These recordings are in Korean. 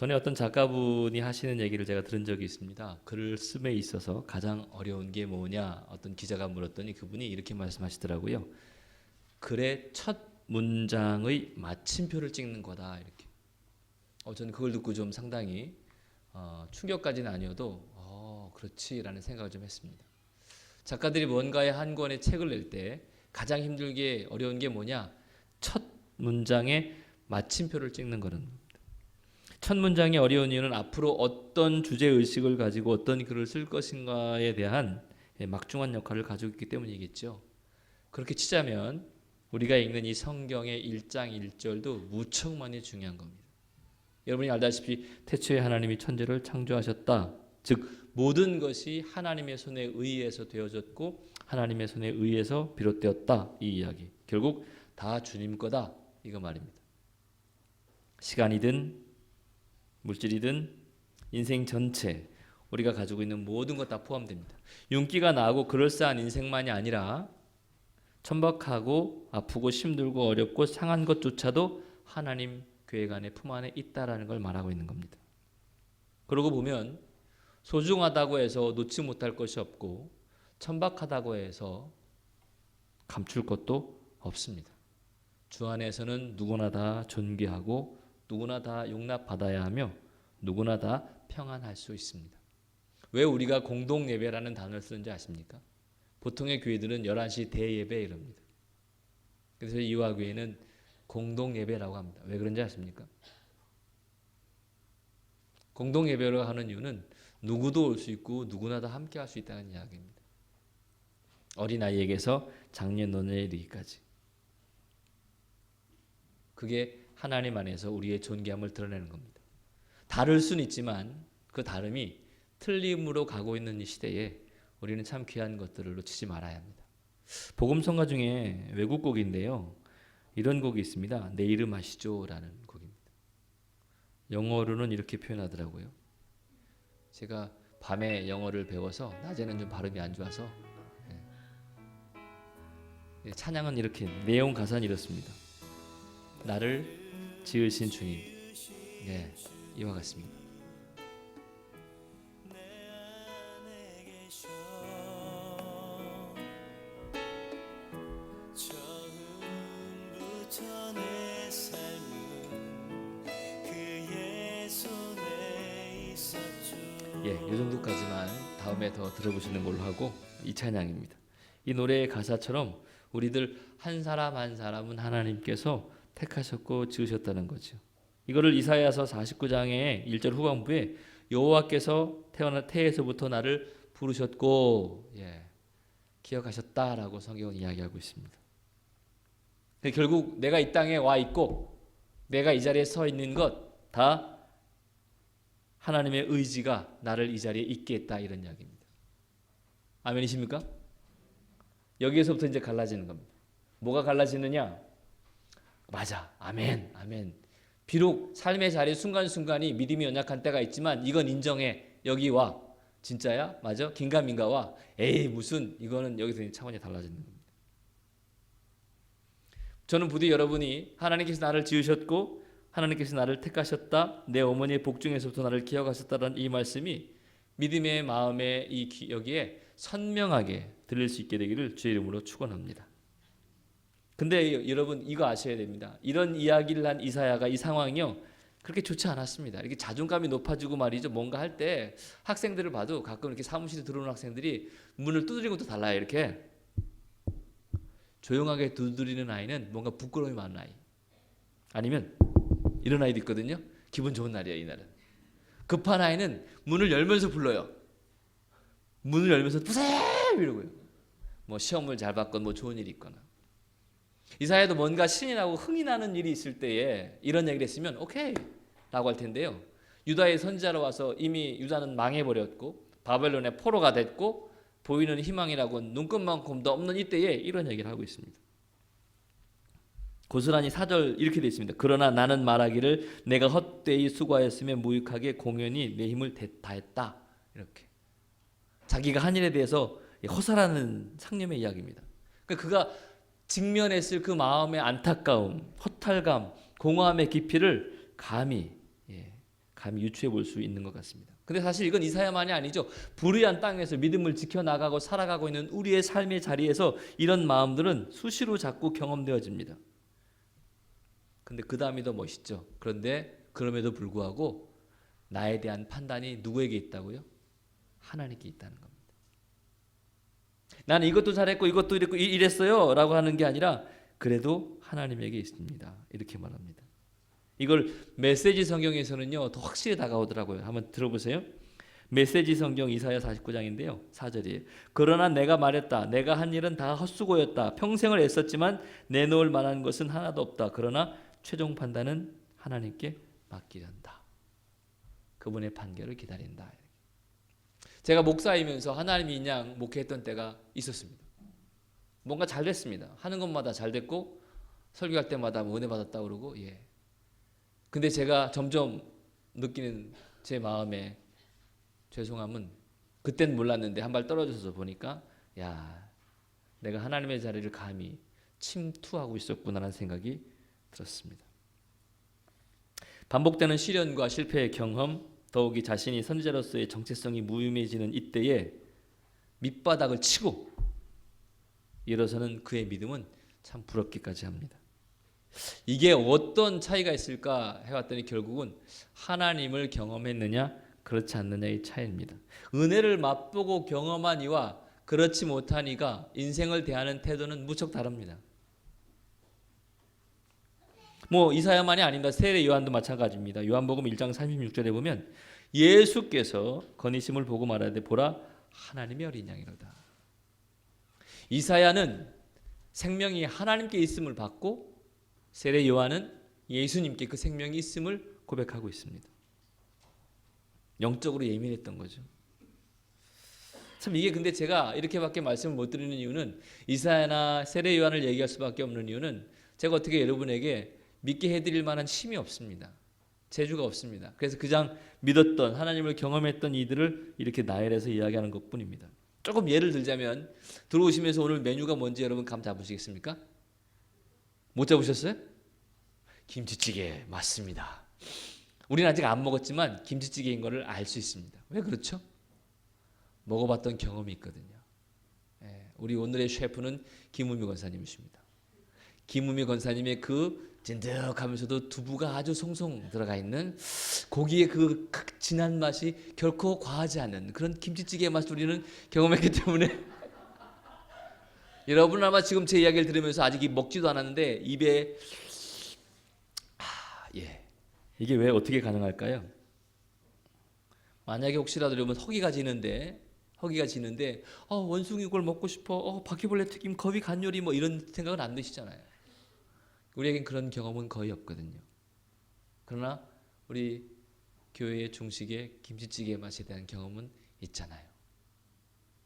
전에 어떤 작가분이 하시는 얘기를 제가 들은 적이 있습니다. 글을 씀에 있어서 가장 어려운 게 뭐냐 어떤 기자가 물었더니 그분이 이렇게 말씀하시더라고요. 글의 첫 문장의 마침표를 찍는 거다 이렇게. 저는 그걸 듣고 좀 상당히 충격까지는 아니어도 그렇지라는 생각을 좀 했습니다. 작가들이 뭔가의 한 권의 책을 낼 때 가장 힘들게 어려운 게 뭐냐? 첫 문장에 마침표를 찍는 거는 첫 문장이 어려운 이유는 앞으로 어떤 주제의식을 가지고 어떤 글을 쓸 것인가에 대한 막중한 역할을 가지고 있기 때문이겠죠. 그렇게 치자면 우리가 읽는 이 성경의 1장 1절도 무척 많이 중요한 겁니다. 여러분이 알다시피 태초에 하나님이 천지를 창조하셨다. 즉 모든 것이 하나님의 손에 의해서 되어졌고 하나님의 손에 의해서 비롯되었다. 이 이야기. 결국 다 주님 거다. 이거 말입니다. 시간이든 물질이든 인생 전체 우리가 가지고 있는 모든 것 다 포함됩니다. 윤기가 나고 그럴싸한 인생만이 아니라 천박하고 아프고 힘들고 어렵고 상한 것조차도 하나님 계획 안에 품 안에 있다라는 걸 말하고 있는 겁니다. 그러고 보면 소중하다고 해서 놓지 못할 것이 없고 천박하다고 해서 감출 것도 없습니다. 주 안에서는 누구나 다 존귀하고 누구나 다 용납받아야 하며 누구나 다 평안할 수 있습니다. 왜 우리가 공동 예배라는 단어를 쓰는지 아십니까? 보통의 교회들은 11시 대예배 이럽니다. 그래서 이화교회는 공동 예배라고 합니다. 왜 그런지 아십니까? 공동 예배로 하는 이유는 누구도 올 수 있고 누구나 다 함께 할 수 있다는 이야기입니다. 어린아이에게서 장년노년에 이르기까지. 그게 하나님 안에서 우리의 존귀함을 드러내는 겁니다. 다를 수는 있지만 그 다름이 틀림으로 가고 있는 이 시대에 우리는 참 귀한 것들을 놓치지 말아야 합니다. 복음성가 중에 외국 곡인데요. 이런 곡이 있습니다. 내 이름 아시죠? 라는 곡입니다. 영어로는 이렇게 표현하더라고요. 제가 밤에 영어를 배워서 낮에는 좀 발음이 안 좋아서 찬양은 이렇게 내용 가사는 이렇습니다. 나를 지으신 주님, 이와 같습니다. 이 정도까지만 다음에 더 들어보시는 걸로 하고 이 찬양입니다. 이 노래의 가사처럼 우리들 한 사람 한 사람은 하나님께서 택하셨고 지으셨다는 거죠. 이거를 이사야서 49장의 1절 후반부에 여호와께서 태에서부터 나를 부르셨고 기억하셨다라고 성경은 이야기하고 있습니다. 결국 내가 이 땅에 와 있고 내가 이 자리에 서 있는 것 다 하나님의 의지가 나를 이 자리에 있게 했다 이런 이야기입니다. 아멘이십니까? 여기에서부터 이제 갈라지는 겁니다. 뭐가 갈라지느냐? 맞아. 아멘. 아멘. 비록 삶의 자리 순간순간이 믿음이 연약한 때가 있지만 이건 인정해. 여기 와. 진짜야? 맞아? 긴가민가 와. 에이 무슨 이거는 여기서 차원이 달라지는 겁니다. 저는 부디 여러분이 하나님께서 나를 지으셨고 하나님께서 나를 택하셨다. 내 어머니의 복 중에서부터 나를 기억하셨다는 이 말씀이 믿음의 마음의 이 여기에 선명하게 들릴 수 있게 되기를 주의 이름으로 축원합니다. 근데 여러분 이거 아셔야 됩니다. 이런 이야기를 한 이사야가 이 상황이요 그렇게 좋지 않았습니다. 이렇게 자존감이 높아지고 말이죠. 뭔가 할 때 학생들을 봐도 가끔 이렇게 사무실에 들어오는 학생들이 문을 두드리는 것도 달라요. 이렇게 조용하게 두드리는 아이는 뭔가 부끄러움이 많은 아이. 아니면 이런 아이도 있거든요. 기분 좋은 날이에요. 이날은. 급한 아이는 문을 열면서 불러요. 문을 열면서 부셈 이러고요. 뭐 시험을 잘 받건 뭐 좋은 일이 있거나. 이사야도 뭔가 신이 나고 흥이 나는 일이 있을 때에 이런 얘기를 했으면 오케이 라고 할 텐데요. 유다의 선지자로 와서 이미 유다는 망해버렸고 바벨론의 포로가 됐고 보이는 희망이라고 눈끝만큼도 없는 이때에 이런 얘기를 하고 있습니다. 고스란히 4절 이렇게 되어 있습니다. 그러나 나는 말하기를 내가 헛되이 수고하였으며 무익하게 공연히 내 힘을 다했다. 이렇게 자기가 한 일에 대해서 허사라는 상념의 이야기입니다. 그러니까 그가 직면했을 그 마음의 안타까움, 허탈감, 공허함의 깊이를 감히 감히 유추해 볼 수 있는 것 같습니다. 근데 사실 이건 이사야만이 아니죠. 불의한 땅에서 믿음을 지켜나가고 살아가고 있는 우리의 삶의 자리에서 이런 마음들은 수시로 자꾸 경험되어집니다. 근데 그 다음이 더 멋있죠. 그런데 그럼에도 불구하고 나에 대한 판단이 누구에게 있다고요? 하나님께 있다는 겁니다. 나는 이것도 잘했고 이것도 이랬어요 라고 하는 게 아니라 그래도 하나님에게 있습니다. 이렇게 말합니다. 이걸 메시지 성경에서는요 더 확실히 다가오더라고요. 한번 들어보세요. 메시지 성경 이사야 49장인데요 4절이에요. 그러나 내가 말했다. 내가 한 일은 다 헛수고였다. 평생을 애썼지만 내놓을 만한 것은 하나도 없다. 그러나 최종 판단은 하나님께 맡기란다. 그분의 판결을 기다린다. 제가 목사이면서 하나님이 인양 목회했던 때가 있었습니다. 뭔가 잘 됐습니다. 하는 것마다 잘 됐고 설교할 때마다 은혜 받았다 그러고 근데 제가 점점 느끼는 제 마음의 죄송함은 그땐 몰랐는데 한 발 떨어져서 보니까 내가 하나님의 자리를 감히 침투하고 있었구나라는 생각이 들었습니다. 반복되는 시련과 실패의 경험, 더욱이 자신이 선지자로서의 정체성이 무의미해지는 이때에 밑바닥을 치고 일어서는 그의 믿음은 참 부럽기까지 합니다. 이게 어떤 차이가 있을까 해봤더니 결국은 하나님을 경험했느냐 그렇지 않느냐의 차이입니다. 은혜를 맛보고 경험한 이와 그렇지 못한 이가 인생을 대하는 태도는 무척 다릅니다. 이사야만이 아닙니다. 세례 요한도 마찬가지입니다. 요한복음 1장 36절에 보면 예수께서 건의심을 보고 말하되 보라 하나님의 어린 양이로다. 이사야는 생명이 하나님께 있음을 받고 세례 요한은 예수님께 그 생명이 있음을 고백하고 있습니다. 영적으로 예민했던 거죠. 참 이게 근데 제가 이렇게밖에 말씀을 못 드리는 이유는 이사야나 세례 요한을 얘기할 수밖에 없는 이유는 제가 어떻게 여러분에게 믿게 해드릴 만한 힘이 없습니다. 재주가 없습니다. 그래서 그냥 믿었던 하나님을 경험했던 이들을 이렇게 나열해서 이야기하는 것뿐입니다. 조금 예를 들자면 들어오시면서 오늘 메뉴가 뭔지 여러분 감 잡으시겠습니까? 못 잡으셨어요? 김치찌개 맞습니다. 우리는 아직 안 먹었지만 김치찌개인 거를 알 수 있습니다. 왜 그렇죠? 먹어봤던 경험이 있거든요. 우리 오늘의 셰프는 김우미 권사님이십니다. 김우미 권사님의 그 진득하면서도 두부가 아주 송송 들어가 있는 고기의 그 진한 맛이 결코 과하지 않은 그런 김치찌개의 맛을 우리는 경험했기 때문에 여러분은 아마 지금 제 이야기를 들으면서 아직 먹지도 않았는데 입에 이게 왜 어떻게 가능할까요? 만약에 혹시라도 여러분 허기가 지는데 원숭이 이걸 먹고 싶어 바퀴벌레 튀김 겁이 간 요리 이런 생각은 안 드시잖아요. 우리에겐 그런 경험은 거의 없거든요. 그러나 우리 교회의 중식의 김치찌개 맛에 대한 경험은 있잖아요.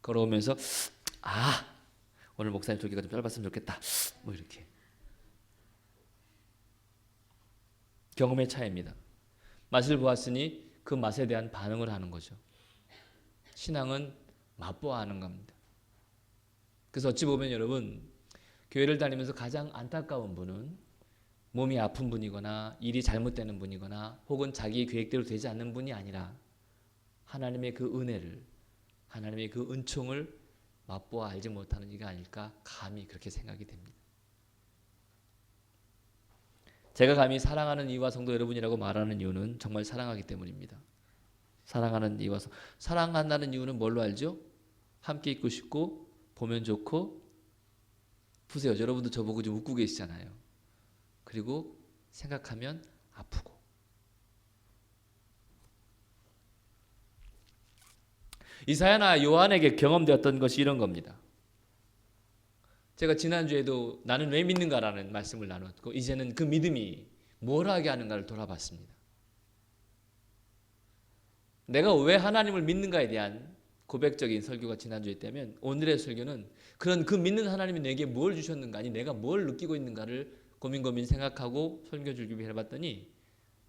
걸어오면서 오늘 목사님 조기가 좀 짧았으면 좋겠다. 이렇게 경험의 차이입니다. 맛을 보았으니 그 맛에 대한 반응을 하는 거죠. 신앙은 맛보아하는 겁니다. 그래서 어찌 보면 여러분 교회를 다니면서 가장 안타까운 분은 몸이 아픈 분이거나 일이 잘못되는 분이거나 혹은 자기의 계획대로 되지 않는 분이 아니라 하나님의 그 은혜를 하나님의 그 은총을 맛보아 알지 못하는 이가 아닐까 감히 그렇게 생각이 됩니다. 제가 감히 사랑하는 이와 성도 여러분이라고 말하는 이유는 정말 사랑하기 때문입니다. 사랑하는 이와 사랑한다는 이유는 뭘로 알죠? 함께 있고 싶고 보면 좋고 보세요. 여러분도 저보고 좀 웃고 계시잖아요. 그리고 생각하면 아프고 이사야나 요한에게 경험되었던 것이 이런 겁니다. 제가 지난주에도 나는 왜 믿는가라는 말씀을 나눴고 이제는 그 믿음이 뭘 하게 하는가를 돌아봤습니다. 내가 왜 하나님을 믿는가에 대한 고백적인 설교가 지난주에 있다면 오늘의 설교는 그런 그 믿는 하나님이 내게 뭘 주셨는가 아니 내가 뭘 느끼고 있는가를 고민 생각하고 설교 준비를 해봤더니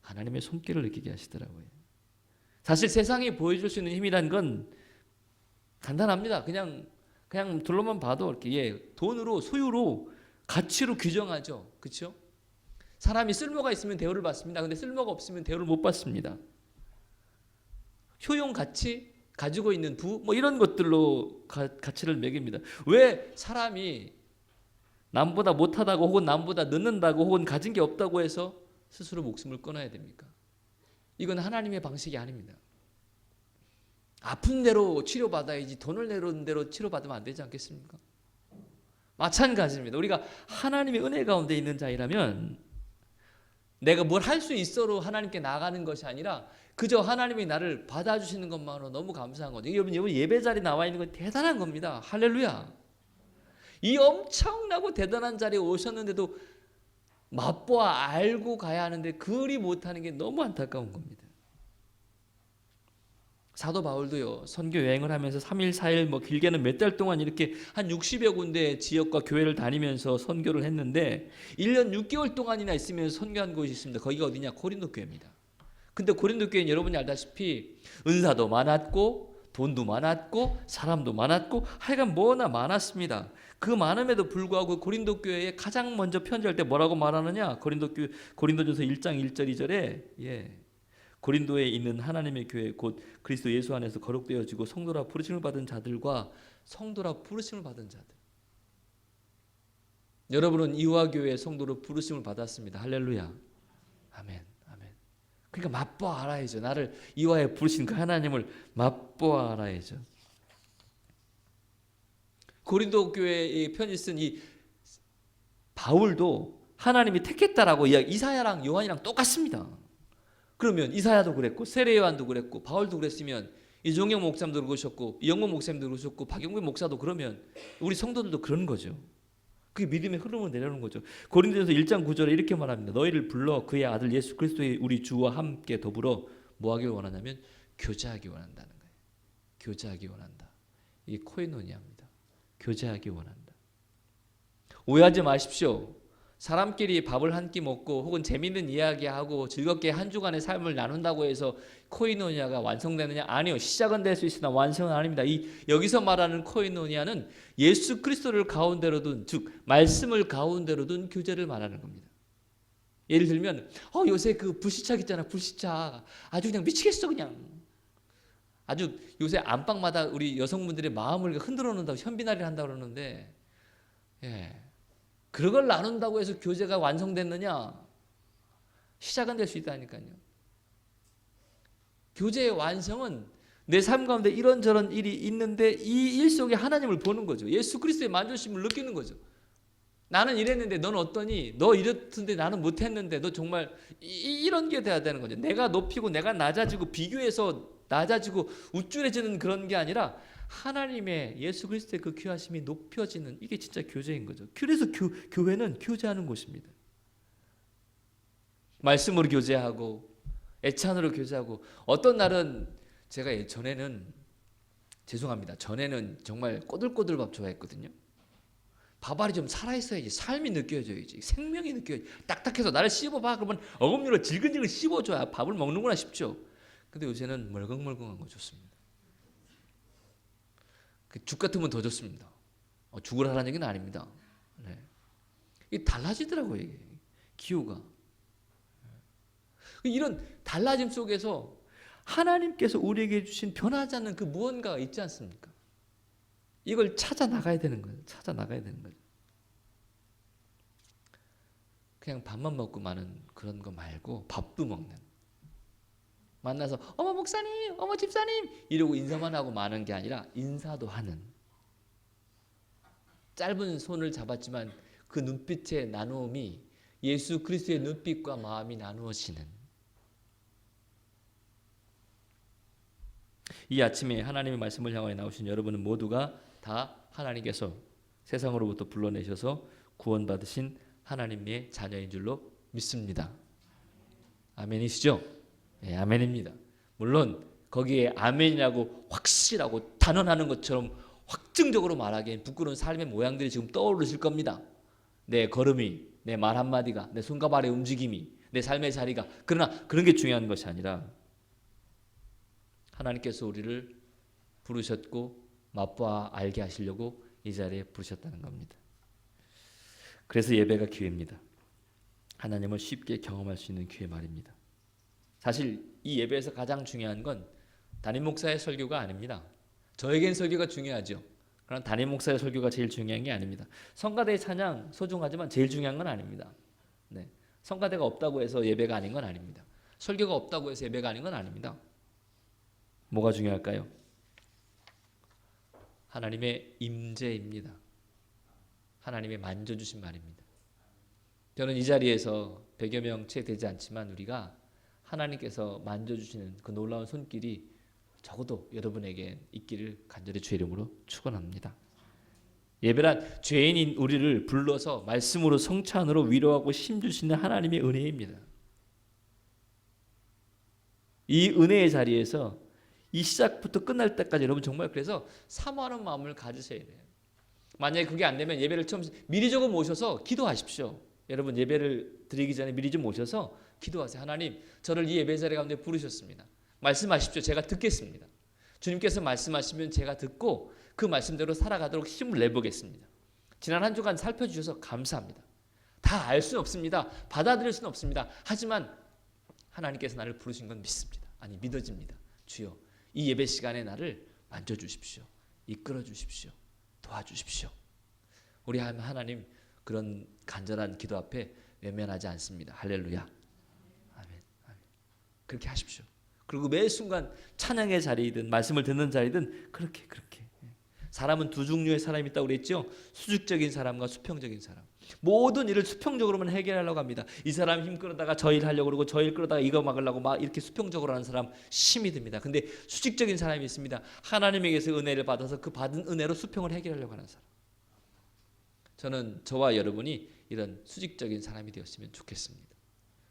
하나님의 손길을 느끼게 하시더라고요. 사실 세상이 보여줄 수 있는 힘이란 건 간단합니다. 그냥 둘러만 봐도 이렇게 돈으로 소유로 가치로 규정하죠. 그렇죠? 사람이 쓸모가 있으면 대우를 받습니다. 근데 쓸모가 없으면 대우를 못 받습니다. 효용 가치, 가지고 있는 부, 뭐 이런 것들로 가치를 매깁니다. 왜 사람이 남보다 못하다고 혹은 남보다 늦는다고 혹은 가진 게 없다고 해서 스스로 목숨을 끊어야 됩니까? 이건 하나님의 방식이 아닙니다. 아픈 대로 치료받아야지 돈을 내는 대로 치료받으면 안 되지 않겠습니까? 마찬가지입니다. 우리가 하나님의 은혜 가운데 있는 자이라면 내가 뭘 할 수 있어로 하나님께 나가는 것이 아니라 그저 하나님이 나를 받아주시는 것만으로 너무 감사한 거죠. 여러분 예배 자리에 나와 있는 건 대단한 겁니다. 할렐루야. 이 엄청나고 대단한 자리에 오셨는데도 맛보아 알고 가야 하는데 그리 못하는 게 너무 안타까운 겁니다. 사도 바울도요, 선교 여행을 하면서 3일 4일 뭐 길게는 몇 달 동안 이렇게 한 60여 군데 지역과 교회를 다니면서 선교를 했는데 1년 6개월 동안이나 있으면서 선교한 곳이 있습니다. 거기가 어디냐? 고린도 교회입니다. 근데 고린도 교회는 여러분이 알다시피 은사도 많았고 돈도 많았고 사람도 많았고 하여간 뭐나 많았습니다. 그 많음에도 불구하고 고린도 교회에 가장 먼저 편지할 때 뭐라고 말하느냐? 고린도전서 1장 1절 2절에 고린도에 있는 하나님의 교회 곧 그리스도 예수 안에서 거룩되어지고 성도라 부르심을 받은 자들과 성도라 부르심을 받은 자들. 여러분은 이화 교회 성도로 부르심을 받았습니다. 할렐루야. 아멘. 아멘. 그러니까 맛보아 알아야죠. 나를 이화에 부르신 그 하나님을 맛보아 알아야죠. 고린도 교회에 편지 쓴 이 바울도 하나님이 택했다라고 이사야랑 요한이랑 똑같습니다. 그러면 이사야도 그랬고 세례 요한도 그랬고 바울도 그랬으면 이종영 목사님도 그러셨고 이영모 목사님도 그러셨고 박영배 목사도 그러면 우리 성도들도 그런 거죠. 그게 믿음의 흐름을 내려오는 거죠. 고린도전서 1장 9절에 이렇게 말합니다. 너희를 불러 그의 아들 예수 그리스도의 우리 주와 함께 더불어 뭐 하길 원하냐면 교제하기 원한다는 거예요. 교제하기 원한다. 이게 코이노니아입니다. 교제하기 원한다. 오해하지 마십시오. 사람끼리 밥을 한 끼 먹고 혹은 재밌는 이야기하고 즐겁게 한 주간의 삶을 나눈다고 해서 코이노니아가 완성되느냐? 아니요. 시작은 될 수 있으나 완성은 아닙니다. 여기서 말하는 코이노니아는 예수 그리스도를 가운데로 둔, 즉 말씀을 가운데로 둔 교제를 말하는 겁니다. 예를 들면 요새 그 불시착 있잖아. 불시착. 아주 그냥 미치겠어 그냥. 아주 요새 안방마다 우리 여성분들의 마음을 흔들어 놓는다고 현비나리를 한다고 그러는데 그걸 나눈다고 해서 교제가 완성됐느냐? 시작은 될 수 있다니까요. 교제의 완성은 내 삶 가운데 이런저런 일이 있는데 이 일 속에 하나님을 보는 거죠. 예수 그리스도의 만족심을 느끼는 거죠. 나는 이랬는데 넌 어떠니? 너 이렇던데 나는 못했는데 너 정말 이런 게 돼야 되는 거죠. 내가 높이고 내가 낮아지고 비교해서 낮아지고 우쭐해지는 그런 게 아니라 하나님의 예수 그리스도의 그 귀하심이 높여지는 이게 진짜 교제인 거죠. 그래서 교회는 교제하는 곳입니다. 말씀으로 교제하고 애찬으로 교제하고 어떤 날은 제가 전에는 정말 꼬들꼬들밥 좋아했거든요. 밥알이 좀 살아있어야지 삶이 느껴져야지 생명이 느껴야지 딱딱해서 나를 씹어봐 그러면 어금니로 질근질근 씹어줘야 밥을 먹는구나 싶죠. 근데 요새는 멀컹멀컹한 거 좋습니다. 죽 같으면 더 좋습니다. 죽을 하라는 얘기는 아닙니다. 네. 이게 달라지더라고요. 이게 기호가. 이런 달라짐 속에서 하나님께서 우리에게 주신 변하지 않는 그 무언가가 있지 않습니까? 이걸 찾아 나가야 되는 거예요. 찾아 나가야 되는 거죠. 그냥 밥만 먹고 마는 그런 거 말고 밥도 먹는. 만나서 어머 목사님, 어머 집사님 이러고 인사만 하고 마는 게 아니라 인사도 하는. 짧은 손을 잡았지만 그 눈빛의 나누음이 예수 그리스도의 눈빛과 마음이 나누어지는. 이 아침에 하나님의 말씀을 향하여 나오신 여러분은 모두가 다 하나님께서 세상으로부터 불러내셔서 구원받으신 하나님의 자녀인 줄로 믿습니다. 아멘이시죠? 네, 아멘입니다. 물론 거기에 아멘이라고 확실하고 단언하는 것처럼 확증적으로 말하기엔 부끄러운 삶의 모양들이 지금 떠오르실 겁니다. 내 걸음이, 내 말 한마디가, 내 손과 발의 움직임이, 내 삶의 자리가. 그러나 그런 게 중요한 것이 아니라 하나님께서 우리를 부르셨고 맛보아 알게 하시려고 이 자리에 부르셨다는 겁니다. 그래서 예배가 기회입니다. 하나님을 쉽게 경험할 수 있는 기회 말입니다. 사실 이 예배에서 가장 중요한 건 담임 목사의 설교가 아닙니다. 저에겐 설교가 중요하죠. 그러나 담임 목사의 설교가 제일 중요한 게 아닙니다. 성가대의 찬양 소중하지만 제일 중요한 건 아닙니다. 네. 성가대가 없다고 해서 예배가 아닌 건 아닙니다. 설교가 없다고 해서 예배가 아닌 건 아닙니다. 뭐가 중요할까요? 하나님의 임재입니다. 하나님의 만져주신 말입니다. 저는 이 자리에서 100여 명 채 되지 않지만 우리가 하나님께서 만져주시는 그 놀라운 손길이 적어도 여러분에게 있기를 간절히 주의 이름으로 축원합니다. 예배란 죄인인 우리를 불러서 말씀으로 성찬으로 위로하고 힘주시는 하나님의 은혜입니다. 이 은혜의 자리에서 이 시작부터 끝날 때까지 여러분 정말 그래서 사모하는 마음을 가지셔야 돼요. 만약에 그게 안 되면 예배를 처음 미리 조금 오셔서 기도하십시오. 여러분 예배를 드리기 전에 미리 좀 오셔서 기도하세요. 하나님, 저를 이 예배 자리 가운데 부르셨습니다. 말씀하십시오. 제가 듣겠습니다. 주님께서 말씀하시면 제가 듣고 그 말씀대로 살아가도록 힘을 내보겠습니다. 지난 한 주간 살펴주셔서 감사합니다. 다 알 수는 없습니다. 받아들일 수는 없습니다. 하지만 하나님께서 나를 부르신 건 믿습니다. 아니 믿어집니다. 주여, 이 예배 시간에 나를 만져주십시오. 이끌어 주십시오. 도와주십시오. 우리 하나님 그런 간절한 기도 앞에 외면하지 않습니다. 할렐루야. 아멘. 아멘. 그렇게 하십시오. 그리고 매 순간 찬양의 자리이든 말씀을 듣는 자리든 그렇게 사람은 두 종류의 사람이 있다고 그랬죠. 수직적인 사람과 수평적인 사람. 모든 일을 수평적으로만 해결하려고 합니다. 이 사람 힘 끌어다가 저 일 하려고 그러고 저 일 끌어다가 이거 막으려고 막 이렇게 수평적으로 하는 사람 힘이 듭니다. 근데 수직적인 사람이 있습니다. 하나님에게서 은혜를 받아서 그 받은 은혜로 수평을 해결하려고 하는 사람. 저는 저와 여러분이 이런 수직적인 사람이 되었으면 좋겠습니다.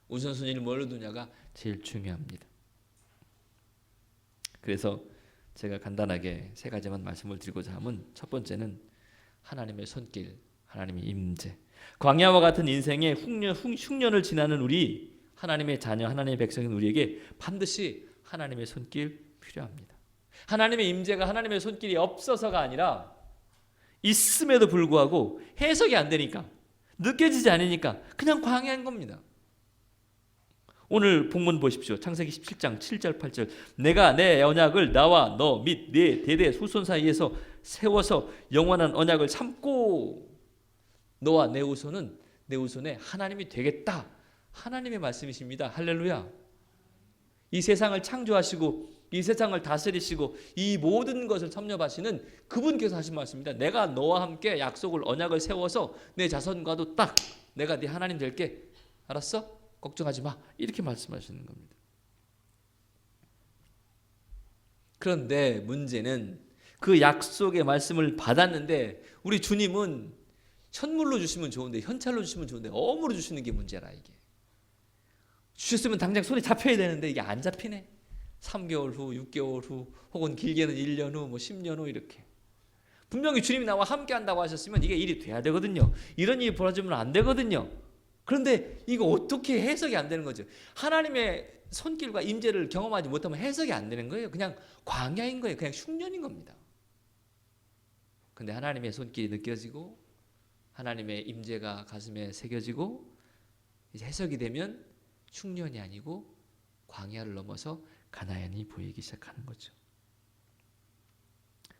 우선순위를 뭘로 두냐가 제일 중요합니다. 그래서 제가 간단하게 세 가지만 말씀을 드리고자 하면 첫 번째는 하나님의 손길, 하나님의 임재. 광야와 같은 인생의 흉년을 지나는 우리 하나님의 자녀, 하나님의 백성인 우리에게 반드시 하나님의 손길 필요합니다. 하나님의 임재가 하나님의 손길이 없어서가 아니라 있음에도 불구하고 해석이 안 되니까 느껴지지 않으니까 그냥 광야인 겁니다. 오늘 본문 보십시오. 창세기 17장 7절 8절. 내가 내 언약을 나와 너 및 네 대대 후손 사이에서 세워서 영원한 언약을 삼고 너와 내 후손에 하나님이 되겠다. 하나님의 말씀이십니다. 할렐루야. 이 세상을 창조하시고 이 세상을 다스리시고 이 모든 것을 섭렵하시는 그분께서 하신 말씀입니다. 내가 너와 함께 약속을 언약을 세워서 내 자손과도 딱 내가 네 하나님 될게. 알았어? 걱정하지 마. 이렇게 말씀하시는 겁니다. 그런데 문제는 그 약속의 말씀을 받았는데 우리 주님은 현물로 주시면 좋은데 현찰로 주시면 좋은데 어물로 주시는 게 문제라. 이게 주셨으면 당장 손에 잡혀야 되는데 이게 안 잡히네. 3개월 후, 6개월 후, 혹은 길게는 1년 후, 뭐 10년 후 이렇게. 분명히 주님이 나와 함께 한다고 하셨으면 이게 일이 돼야 되거든요. 이런 일이 벌어지면 안 되거든요. 그런데 이거 어떻게 해석이 안 되는 거죠? 하나님의 손길과 임재를 경험하지 못하면 해석이 안 되는 거예요. 그냥 광야인 거예요. 그냥 흉년인 겁니다. 근데 하나님의 손길이 느껴지고 하나님의 임재가 가슴에 새겨지고 이제 해석이 되면 흉년이 아니고 광야를 넘어서 가나안이 보이기 시작하는 거죠.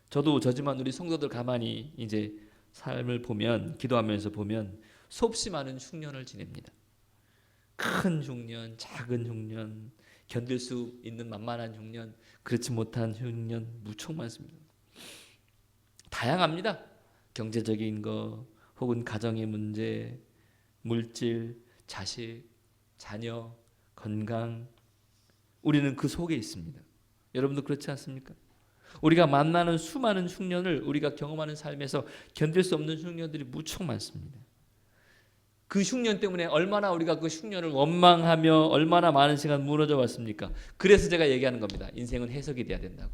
저도 저지만 우리 성도들 가만히 이제 삶을 보면 기도하면서 보면 수없이 많은 흉년을 지냅니다. 큰 흉년, 작은 흉년, 견딜 수 있는 만만한 흉년, 그렇지 못한 흉년 무척 많습니다. 다양합니다. 경제적인 거, 혹은 가정의 문제, 물질, 자식, 자녀, 건강. 우리는 그 속에 있습니다. 여러분도 그렇지 않습니까? 우리가 만나는 수많은 흉년을 우리가 경험하는 삶에서 견딜 수 없는 흉년들이 무척 많습니다. 그 흉년 때문에 얼마나 우리가 그 흉년을 원망하며 얼마나 많은 시간 무너져 왔습니까? 그래서 제가 얘기하는 겁니다. 인생은 해석이 돼야 된다고.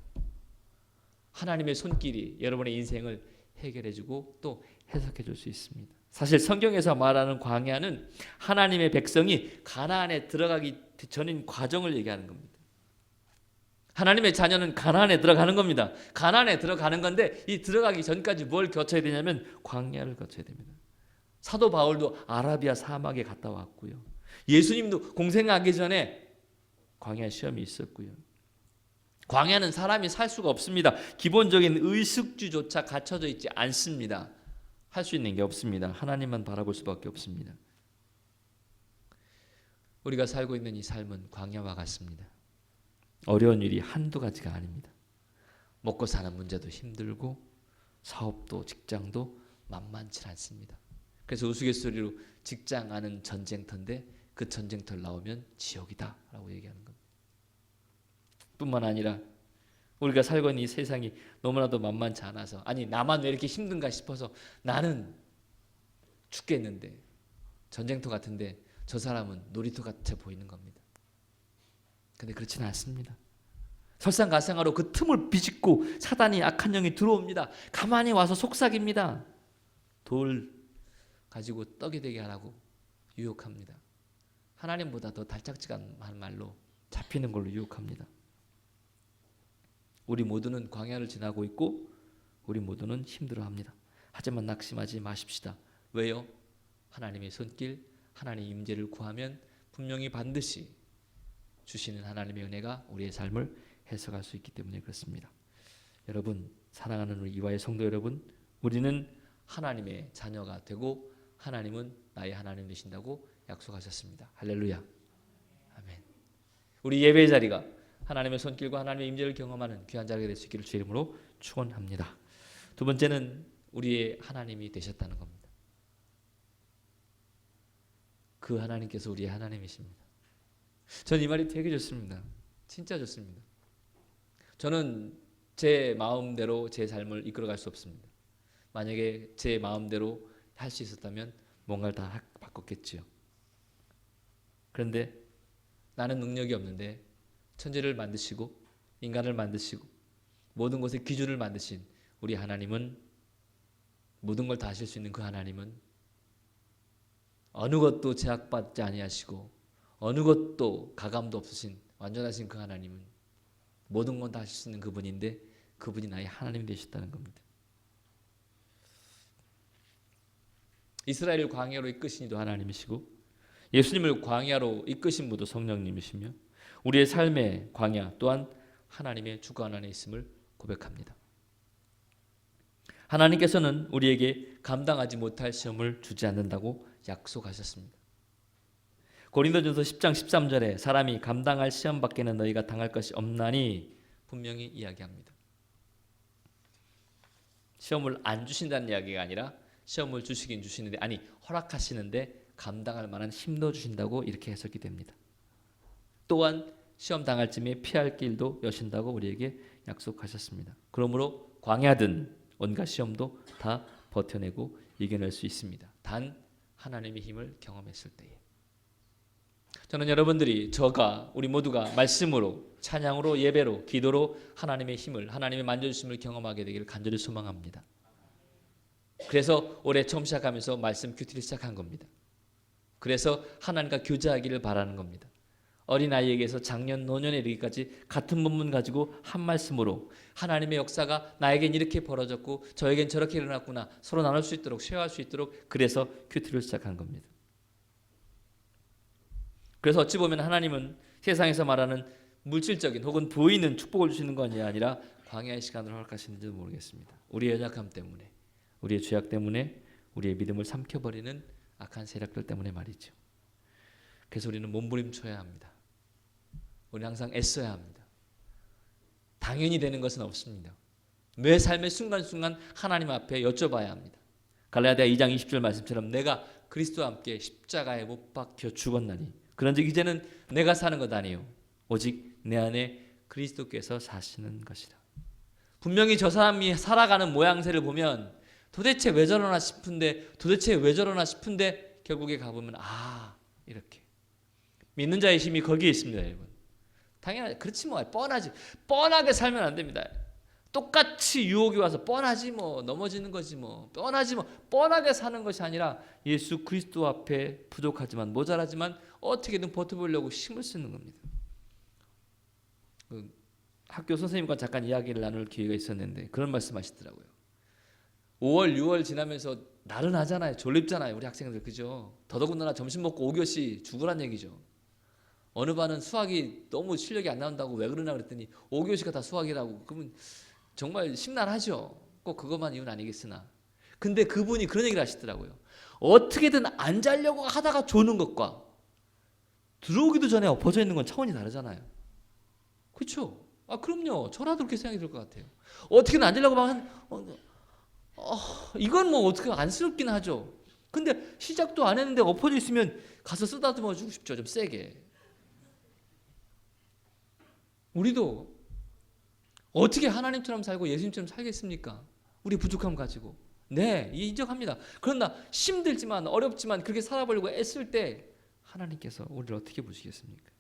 하나님의 손길이 여러분의 인생을 해결해주고 또 해석해줄 수 있습니다. 사실 성경에서 말하는 광야는 하나님의 백성이 가나안에 들어가기 전인 과정을 얘기하는 겁니다. 하나님의 자녀는 가나안에 들어가는 겁니다. 가나안에 들어가는 건데 이 들어가기 전까지 뭘 거쳐야 되냐면 광야를 거쳐야 됩니다. 사도 바울도 아라비아 사막에 갔다 왔고요. 예수님도 공생하기 전에 광야 시험이 있었고요. 광야는 사람이 살 수가 없습니다. 기본적인 의식주조차 갖춰져 있지 않습니다. 할 수 있는 게 없습니다. 하나님만 바라볼 수밖에 없습니다. 우리가 살고 있는 이 삶은 광야와 같습니다. 어려운 일이 한두 가지가 아닙니다. 먹고 사는 문제도 힘들고 사업도 직장도 만만치 않습니다. 그래서 우스갯소리로 직장 안은 전쟁터인데 그 전쟁터를 나오면 지옥이다 라고 얘기하는 겁니다. 뿐만 아니라 우리가 살고 있는 이 세상이 너무나도 만만치 않아서, 아니 나만 왜 이렇게 힘든가 싶어서 나는 죽겠는데 전쟁터 같은데 저 사람은 놀이터 같아 보이는 겁니다. 근데 그렇지는 않습니다. 설상가상하로 그 틈을 비집고 사단이, 악한 영이 들어옵니다. 가만히 와서 속삭입니다. 돌 가지고 떡이 되게 하라고 유혹합니다. 하나님보다 더 달짝지근한 말로 잡히는 걸로 유혹합니다. 우리 모두는 광야를 지나고 있고 우리 모두는 힘들어합니다. 하지만 낙심하지 마십시다. 왜요? 하나님의 손길, 하나님의 임재를 구하면 분명히 반드시 주시는 하나님의 은혜가 우리의 삶을 해석할 수 있기 때문에 그렇습니다. 여러분, 사랑하는 우리 이화의 성도 여러분, 우리는 하나님의 자녀가 되고 하나님은 나의 하나님 되신다고 약속하셨습니다. 할렐루야. 아멘. 우리 예배 자리가 하나님의 손길과 하나님의 임재를 경험하는 귀한 자리가 될 수 있기를 주의 이름으로 축원합니다. 두 번째는 우리의 하나님이 되셨다는 겁니다. 그 하나님께서 우리의 하나님이십니다. 저는 이 말이 되게 좋습니다. 진짜 좋습니다. 저는 제 마음대로 제 삶을 이끌어갈 수 없습니다. 만약에 제 마음대로 할 수 있었다면 뭔가를 다 바꿨겠지요. 그런데 나는 능력이 없는데 천지를 만드시고 인간을 만드시고 모든 것의 기준을 만드신 우리 하나님은, 모든 걸 다 하실 수 있는 그 하나님은 어느 것도 제약받지 아니하시고 어느 것도 가감도 없으신 완전하신 그 하나님은 모든 건 다 하실 수 있는 그분인데 그분이 나의 하나님이 되셨다는 겁니다. 이스라엘을 광야로 이끄신 이도 하나님이시고 예수님을 광야로 이끄신 분도 성령님이시며 우리의 삶의 광야 또한 하나님의 주권 안에 있음을 고백합니다. 하나님께서는 우리에게 감당하지 못할 시험을 주지 않는다고 약속하셨습니다. 고린도전서 10장 13절에 사람이 감당할 시험 밖에는 너희가 당할 것이 없나니 분명히 이야기합니다. 시험을 안 주신다는 이야기가 아니라 시험을 주시긴 주시는데, 아니 허락하시는데 감당할 만한 힘도 주신다고 이렇게 해석이 됩니다. 또한 시험 당할 쯤에 피할 길도 여신다고 우리에게 약속하셨습니다. 그러므로 광야든 온갖 시험도 다 버텨내고 이겨낼 수 있습니다. 단 하나님의 힘을 경험했을 때에. 저는 여러분들이, 우리 모두가 말씀으로, 찬양으로, 예배로, 기도로 하나님의 힘을, 하나님의 만져주심을 경험하게 되기를 간절히 소망합니다. 그래서 올해 처음 시작하면서 말씀 큐티를 시작한 겁니다. 그래서 하나님과 교제하기를 바라는 겁니다. 어린아이에게서 장년, 노년에 이르기까지 같은 본문 가지고 한 말씀으로 하나님의 역사가 나에겐 이렇게 벌어졌고 저에겐 저렇게 일어났구나 서로 나눌 수 있도록, 쉐어할 수 있도록, 그래서 큐티를 시작한 겁니다. 그래서 어찌 보면 하나님은 세상에서 말하는 물질적인 혹은 보이는 축복을 주시는 것이 아니라 광야의 시간을 허락하시는지도 모르겠습니다. 우리의 연약함 때문에, 우리의 죄악 때문에, 우리의 믿음을 삼켜버리는 악한 세력들 때문에 말이죠. 그래서 우리는 몸부림쳐야 합니다. 우리는 항상 애써야 합니다. 당연히 되는 것은 없습니다. 매 삶의 순간순간 하나님 앞에 여쭤봐야 합니다. 갈라디아 2장 20절 말씀처럼 내가 그리스도와 함께 십자가에 못 박혀 죽었나니 그런즉 이제는 내가 사는 것 아니요 오직 내 안에 그리스도께서 사시는 것이라. 분명히 저 사람이 살아가는 모양새를 보면 도대체 왜 저러나 싶은데 결국에 가보면 이렇게 믿는 자의 힘이 거기에 있습니다. 여러분, 당연하지. 그렇지 뭐, 뻔하게 살면 안 됩니다. 똑같이 유혹이 와서 뻔하지 뭐, 넘어지는 거지 뭐, 뻔하게 사는 것이 아니라 예수 그리스도 앞에 부족하지만 모자라지만 어떻게든 버텨보려고 힘을 쓰는 겁니다. 학교 선생님과 잠깐 이야기를 나눌 기회가 있었는데 그런 말씀하시더라고요. 5월, 6월 지나면서 나른하잖아요. 졸립잖아요. 우리 학생들, 그죠? 더더군다나 점심 먹고 5교시 죽으란 얘기죠. 어느 반은 수학이 너무 실력이 안 나온다고 왜 그러나 그랬더니 5교시가 다 수학이라고. 그러면 정말 심란하죠. 꼭 그것만 이유는 아니겠으나. 근데 그분이 그런 얘기를 하시더라고요. 어떻게든 안 자려고 하다가 조는 것과 들어오기도 전에 엎어져 있는 건 차원이 다르잖아요. 그렇죠? 아 그럼요. 저라도 그렇게 생각이 들 것 같아요. 어떻게든 안 자려고 막 이건 뭐 어떻게 안쓰럽긴 하죠. 근데 시작도 안 했는데 엎어져 있으면 가서 쓰다듬어 주고 싶죠. 좀 세게. 우리도 어떻게 하나님처럼 살고 예수님처럼 살겠습니까? 우리 부족함 가지고. 네, 인정합니다. 그러나 힘들지만 어렵지만 그렇게 살아보려고 애쓸 때 하나님께서 우리를 어떻게 보시겠습니까?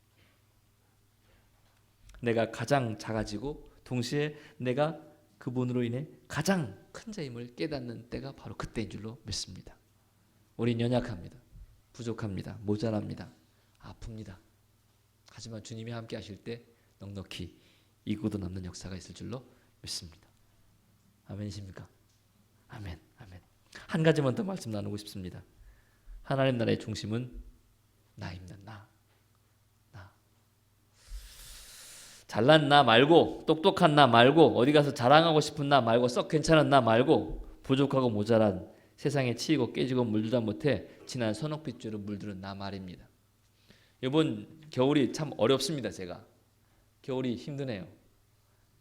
내가 가장 작아지고 동시에 내가 그분으로 인해 가장 큰 자임을 깨닫는 때가 바로 그때인 줄로 믿습니다. 우린 연약합니다. 부족합니다. 모자랍니다. 아픕니다. 하지만 주님이 함께 하실 때 넉넉히 이구도 남는 역사가 있을 줄로 믿습니다. 아멘이십니까? 아멘. 아멘. 한 가지만 더 말씀 나누고 싶습니다. 하나님 나라의 중심은 나입니다. 나. 잘난 나 말고, 똑똑한 나 말고, 어디 가서 자랑하고 싶은 나 말고, 썩 괜찮은 나 말고, 부족하고 모자란 세상에 치이고 깨지고 물들다 못해 지난 선홍빛줄로 물들은 나 말입니다. 이번 겨울이 참 어렵습니다. 제가 겨울이 힘드네요.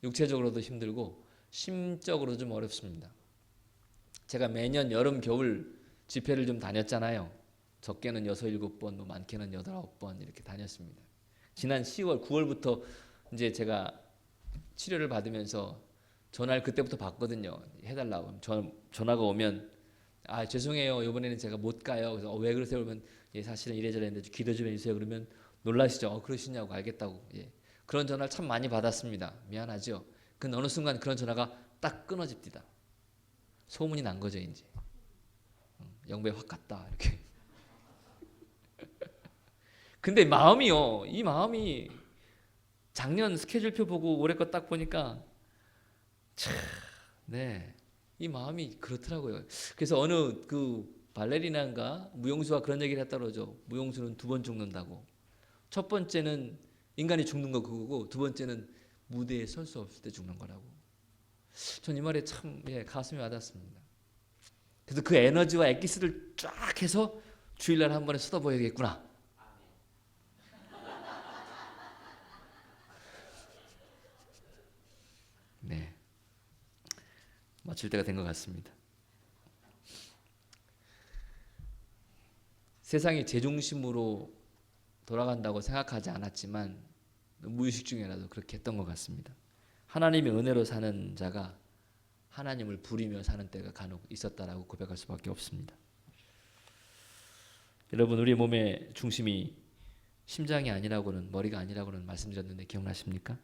육체적으로도 힘들고 심적으로도 좀 어렵습니다. 제가 매년 여름 겨울 집회를 좀 다녔잖아요. 적게는 6, 7번, 뭐 많게는 8, 9번 이렇게 다녔습니다. 지난 10월, 9월부터 이제 제가 치료를 받으면서 전화를 그때부터 받거든요. 해달라고. 전화가 오면 아 죄송해요. 이번에는 제가 못 가요. 그래서 왜 그러세요? 그러면 예, 사실은 이래저래 했는데 기도 좀 해주세요. 그러면 놀라시죠. 그러시냐고 알겠다고. 예. 그런 전화를 참 많이 받았습니다. 미안하죠. 근데 어느 순간 그런 전화가 딱 끊어집니다. 소문이 난 거죠 이제. 영배 확 갔다 이렇게. 근데 마음이요. 이 마음이 작년 스케줄표 보고 올해 거 딱 보니까 참, 네, 이 마음이 그렇더라고요. 그래서 어느 그 발레리나인가 무용수가 그런 얘기를 했다 그러죠. 무용수는 2번 죽는다고. 첫 번째는 인간이 죽는 거 그거고 두 번째는 무대에 설 수 없을 때 죽는 거라고. 전 이 말에 참 가슴이 와닿습니다. 그래서 그 에너지와 엑기스를 쫙 해서 주일날 한 번에 쏟아부어야겠구나. 네, 마칠 때가 된 것 같습니다. 세상이 제 중심으로 돌아간다고 생각하지 않았지만 무의식 중에라도 그렇게 했던 것 같습니다. 하나님의 은혜로 사는 자가 하나님을 부리며 사는 때가 간혹 있었다라고 고백할 수밖에 없습니다. 여러분 우리 몸의 중심이 심장이 아니라고는 머리가 아니라고는 말씀드렸는데 기억나십니까?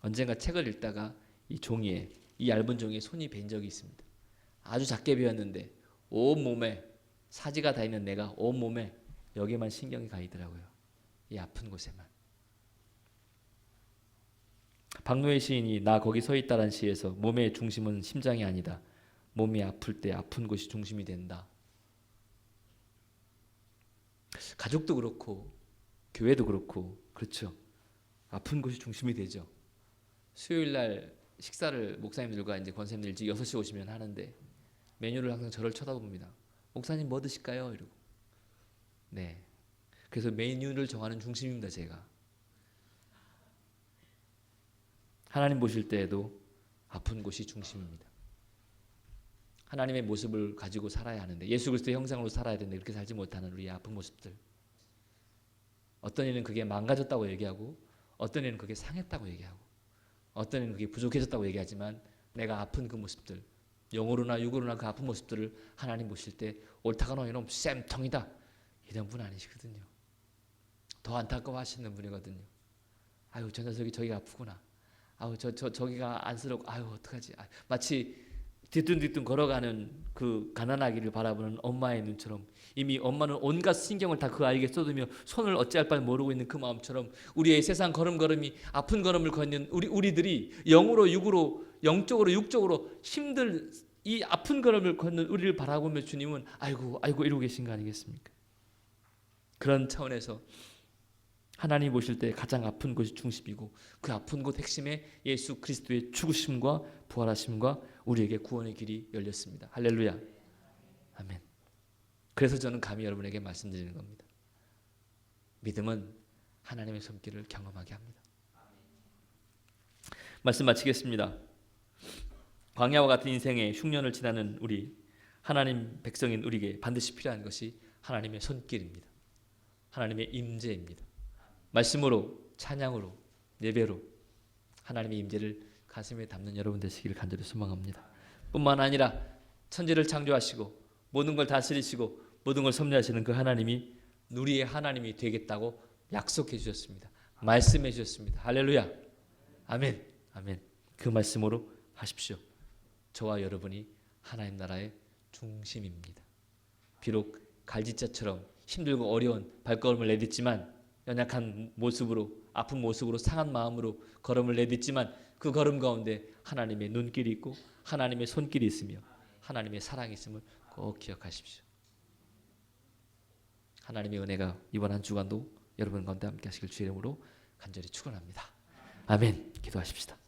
언젠가 책을 읽다가 이 종이에 이 얇은 종이에 손이 벤 적이 있습니다. 아주 작게 베었는데 온 몸에 사지가 다 있는 내가 온 몸에 여기에만 신경이 가 있더라고요. 이 아픈 곳에만. 박노해 시인이 나 거기 서 있다란 시에서 몸의 중심은 심장이 아니다. 몸이 아플 때 아픈 곳이 중심이 된다. 가족도 그렇고 교회도 그렇고 그렇죠. 아픈 곳이 중심이 되죠. 수요일 날 식사를 목사님들과 이제 권사님들 일찍 6시 오시면 하는데 메뉴를 항상 저를 쳐다봅니다. 목사님 뭐 드실까요? 이러고. 네. 그래서 메뉴를 정하는 중심입니다, 제가. 하나님 보실 때에도 아픈 곳이 중심입니다. 하나님의 모습을 가지고 살아야 하는데 예수 그리스도의 형상으로 살아야 되는데 그렇게 살지 못하는 우리의 아픈 모습들. 어떤 이는 그게 망가졌다고 얘기하고 어떤 이는 그게 상했다고 얘기하고 어떤 이는 그게 부족해졌다고 얘기하지만 내가 아픈 그 모습들 영으로나 육으로나 그 아픈 모습들을 하나님 보실 때 옳다가 너 이놈 쌤통이다 이런 분 아니시거든요. 더 안타까워하시는 분이거든요. 아유 저 녀석이 저기가 아프구나. 아유 저기가 안쓰럽고 아유 어떡하지. 마치 뒤뚱뒤뚱 걸어가는 그 가난아기를 바라보는 엄마의 눈처럼 이미 엄마는 온갖 신경을 다 그 아이에게 쏟으며 손을 어찌할 바를 모르고 있는 그 마음처럼 우리의 세상 걸음걸음이 아픈 걸음을 걷는 우리들이 영으로 육으로 영적으로 육적으로 힘들 이 아픈 걸음을 걷는 우리를 바라보며 주님은 아이고 이러고 계신 거 아니겠습니까? 그런 차원에서 하나님 보실 때 가장 아픈 곳이 중심이고 그 아픈 곳 핵심에 예수 그리스도의 죽으심과 부활하심과 우리에게 구원의 길이 열렸습니다. 할렐루야. 아멘. 그래서 저는 감히 여러분에게 말씀드리는 겁니다. 믿음은 하나님의 손길을 경험하게 합니다. 말씀 마치겠습니다. 광야와 같은 인생의 흉년을 지나는 우리 하나님 백성인 우리에게 반드시 필요한 것이 하나님의 손길입니다. 하나님의 임재입니다. 말씀으로, 찬양으로, 예배로 하나님의 임재를 가슴에 담는 여러분 되시기를 간절히 소망합니다. 뿐만 아니라 천지를 창조하시고 모든 걸 다스리시고 모든 걸 섭리하시는 그 하나님이 우리의 하나님이 되겠다고 약속해 주셨습니다. 말씀해 주셨습니다. 할렐루야. 아멘. 아멘. 그 말씀으로 하십시오. 저와 여러분이 하나님 나라의 중심입니다. 비록 갈지자처럼 힘들고 어려운 발걸음을 내딛지만 연약한 모습으로 아픈 모습으로 상한 마음으로 걸음을 내딛지만 그 걸음 가운데 하나님의 눈길이 있고 하나님의 손길이 있으며 하나님의 사랑이 있음을 꼭 기억하십시오. 하나님의 은혜가 이번 한 주간도 여러분 가운데 함께 하시길 주의 이름으로 간절히 축원합니다. 아멘. 기도하십시다.